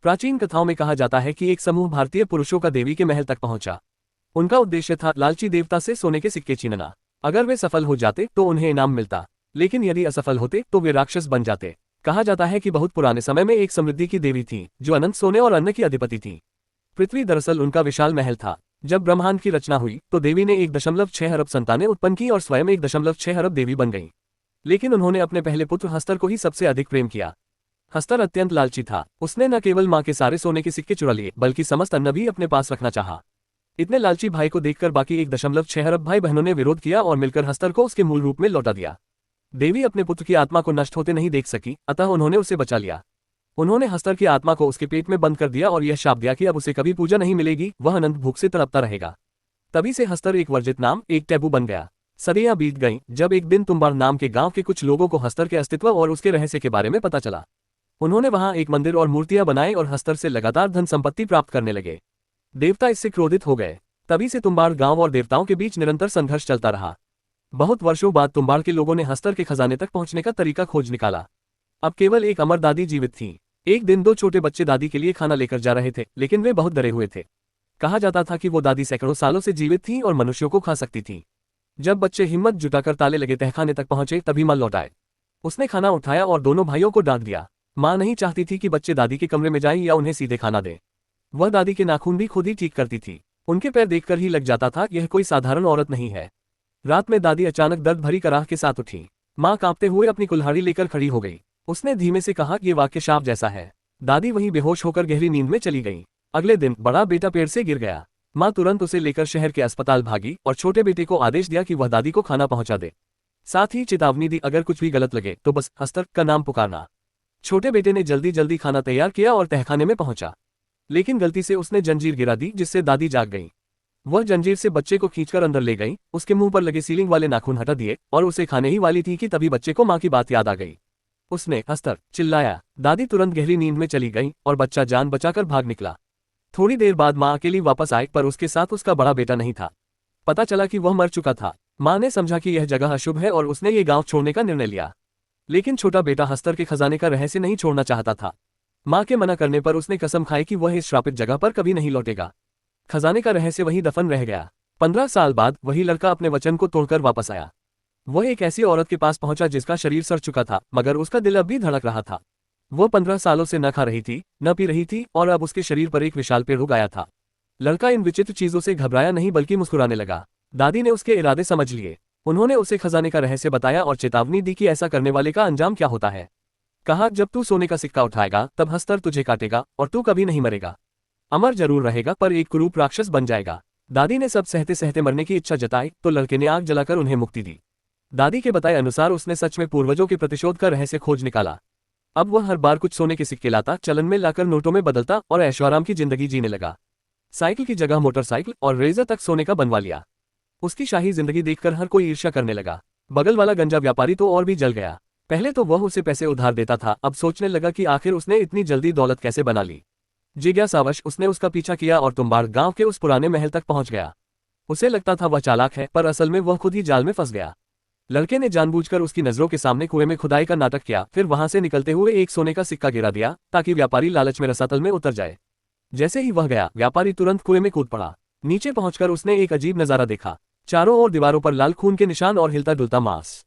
प्राचीन कथाओं में कहा जाता है कि एक समूह भारतीय पुरुषों का देवी के महल तक पहुंचा। उनका उद्देश्य था लालची देवता से सोने के सिक्के छीनना। अगर वे सफल हो जाते तो उन्हें इनाम मिलता, लेकिन यदि असफल होते तो वे राक्षस बन जाते। कहा जाता है कि बहुत पुराने समय में एक समृद्धि की देवी थी जो अनंत सोने और अन्न की अधिपति थी। पृथ्वी दरअसल उनका विशाल महल था। जब ब्रह्मांड की रचना हुई तो देवी ने 1.6 अरब संतानें उत्पन्न की और स्वयं 1.6 अरब देवी बन गई। लेकिन उन्होंने अपने पहले पुत्र हस्तर को ही सबसे अधिक प्रेम किया। हस्तर अत्यंत लालची था। उसने न केवल मां के सारे सोने के सिक्के चुरा लिए बल्कि समस्त अन्न भी अपने पास रखना चाहा। इतने लालची भाई को देखकर बाकी 1.6 अरब भाई बहनों ने विरोध किया और मिलकर हस्तर को उसके मूल रूप में लौटा दिया। देवी अपने पुत्र की आत्मा को नष्ट होते नहीं देख सकी, अतः उन्होंने उसे बचा लिया। उन्होंने हस्तर की आत्मा को उसके पेट में बंद कर दिया और यह शाप दिया कि अब उसे कभी पूजा नहीं मिलेगी, वह अनंत भूख से तड़पता रहेगा। तभी से हस्तर एक वर्जित नाम, एक टैबू बन गया। सदियां बीत गईं, जब एक दिन तुम्बाड़ नाम के गांव के कुछ लोगों को हस्तर के अस्तित्व और उसके रहस्य के बारे में पता चला। उन्होंने वहां एक मंदिर और मूर्तियां बनाई और हस्तर से लगातार धन संपत्ति प्राप्त करने लगे। देवता इससे क्रोधित हो गए। तभी से तुम्बाड़ गांव और देवताओं के बीच निरंतर संघर्ष चलता रहा। बहुत वर्षों बाद तुम्बाड़ के लोगों ने हस्तर के खजाने तक पहुंचने का तरीका खोज निकाला। अब केवल एक अमर दादी जीवित थी। एक दिन 2 छोटे बच्चे दादी के लिए खाना लेकर जा रहे थे, लेकिन वे बहुत डरे हुए थे। कहा जाता था कि वो दादी सैकड़ों सालों से जीवित थी और मनुष्यों को खा सकती थी। जब बच्चे हिम्मत जुटाकर ताले लगे तहखाने तक पहुंचे तभी मां लौट आए। उसने खाना उठाया और दोनों भाइयों को डांट दिया। मां नहीं चाहती थी कि बच्चे दादी के कमरे में जाएं या उन्हें सीधे खाना दें। वह दादी के नाखून भी खुद ही ठीक करती थी। उनके पैर देखकर ही लग जाता था यह कोई साधारण औरत नहीं है। रात में दादी अचानक दर्द भरी कराह के साथ उठी। मां कांपते हुए अपनी कुल्हाड़ी लेकर खड़ी हो गई। उसने धीमे से कहा, ये वाक्य शाप जैसा है। दादी वहीं बेहोश होकर गहरी नींद में चली गई। अगले दिन बड़ा बेटा पेड़ से गिर गया। मां तुरंत उसे लेकर शहर के अस्पताल भागी और छोटे बेटे को आदेश दिया कि वह दादी को खाना पहुंचा दे। साथ ही चेतावनी दी, अगर कुछ भी गलत लगे तो बस हस्तर का नाम पुकारना। छोटे बेटे ने जल्दी जल्दी खाना तैयार किया और तहखाने में पहुंचा, लेकिन गलती से उसने जंजीर गिरा दी जिससे दादी जाग गई। वह जंजीर से बच्चे को खींचकर अंदर ले गई, उसके मुंह पर लगे सीलिंग वाले नाखून हटा दिए और उसे खाने ही वाली थी कि तभी बच्चे को मां की बात याद आ गई। उसने हस्तर चिल्लाया। दादी तुरंत गहरी नींद में चली गई और बच्चा जान बचाकर भाग निकला। थोड़ी देर बाद मां अकेली वापस आई, पर उसके साथ उसका बड़ा बेटा नहीं था। पता चला कि वह मर चुका था। मां ने समझा कि यह जगह अशुभ है और उसने ये गांव छोड़ने का निर्णय लिया। लेकिन छोटा बेटा हस्तर के खजाने का रहस्य नहीं छोड़ना चाहता था। मां के मना करने पर उसने कसम खाई कि वह इस श्रापित जगह पर कभी नहीं लौटेगा। खजाने का रहस्य वहीं दफन रह गया। 15 साल बाद वही लड़का अपने वचन को तोड़कर वापस आया। वह एक ऐसी औरत के पास पहुंचा जिसका शरीर सड़ चुका था, मगर उसका दिल अब भी धड़क रहा था। वो 15 सालों से न खा रही थी, न पी रही थी और अब उसके शरीर पर एक विशाल पेड़ उग आया था। लड़का इन विचित्र चीजों से घबराया नहीं बल्कि मुस्कुराने लगा। दादी ने उसके इरादे समझ लिए। उन्होंने उसे खजाने का रहस्य बताया और चेतावनी दी कि ऐसा करने वाले का अंजाम क्या होता है। कहा, जब तू सोने का सिक्का उठाएगा तब हस्तर तुझे काटेगा और तू कभी नहीं मरेगा। अमर जरूर रहेगा पर एक कुरूप राक्षस बन जाएगा। दादी ने सब सहते सहते मरने की इच्छा जताई तो लड़के ने आग जलाकर उन्हें मुक्ति दी। दादी के बताए अनुसार उसने सच में पूर्वजों के प्रतिशोध का रहस्य खोज निकाला। अब वह हर बार कुछ सोने के सिक्के लाता, चलन में लाकर नोटों में बदलता और ऐशोआराम की जिंदगी जीने लगा। साइकिल की जगह मोटरसाइकिल और रेजर तक सोने का बनवा लिया। उसकी शाही जिंदगी देखकर हर कोई ईर्ष्या करने लगा। बगल वाला गंजा व्यापारी तो और भी जल गया। पहले तो वह उसे पैसे उधार देता था, अब सोचने लगा कि आखिर उसने इतनी जल्दी दौलत कैसे बना ली। जिज्ञासावश उसने उसका पीछा किया और तुम्बाड़ गांव के उस पुराने महल तक पहुंच गया। उसे लगता था वह चालाक है, पर असल में वह खुद ही जाल में फंस गया। लड़के ने जानबूझकर उसकी नजरों के सामने कुएं में खुदाई का नाटक किया, फिर वहां से निकलते हुए एक सोने का सिक्का गिरा दिया ताकि व्यापारी लालच में रसातल में उतर जाए। जैसे ही वह गया, व्यापारी तुरंत कुएं में कूद पड़ा। नीचे पहुंचकर उसने एक अजीब नजारा देखा। चारों ओर दीवारों पर लाल खून के निशान और हिलता डुलता मांस।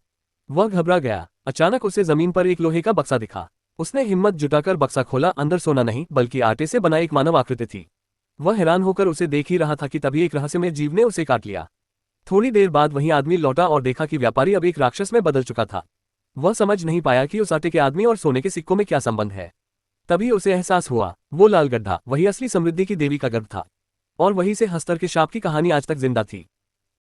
वह घबरा गया। अचानक उसे जमीन पर एक लोहे का बक्सा दिखा। उसने हिम्मत जुटाकर बक्सा खोला। अंदर सोना नहीं बल्कि आटे से बना एक मानव आकृति थी। वह हैरान होकर उसे देख ही रहा था कि तभी एक रहस्यमय जीव ने उसे काट लिया। थोड़ी देर बाद वही आदमी लौटा और देखा कि व्यापारी अब एक राक्षस में बदल चुका था। वह समझ नहीं पाया कि उस आटे के आदमी और सोने के सिक्कों में क्या संबंध है। तभी उसे एहसास हुआ, वो लाल गड्ढा वही असली समृद्धि की देवी का गर्भ था और वहीं से हस्तर के शाप की कहानी आज तक जिंदा थी।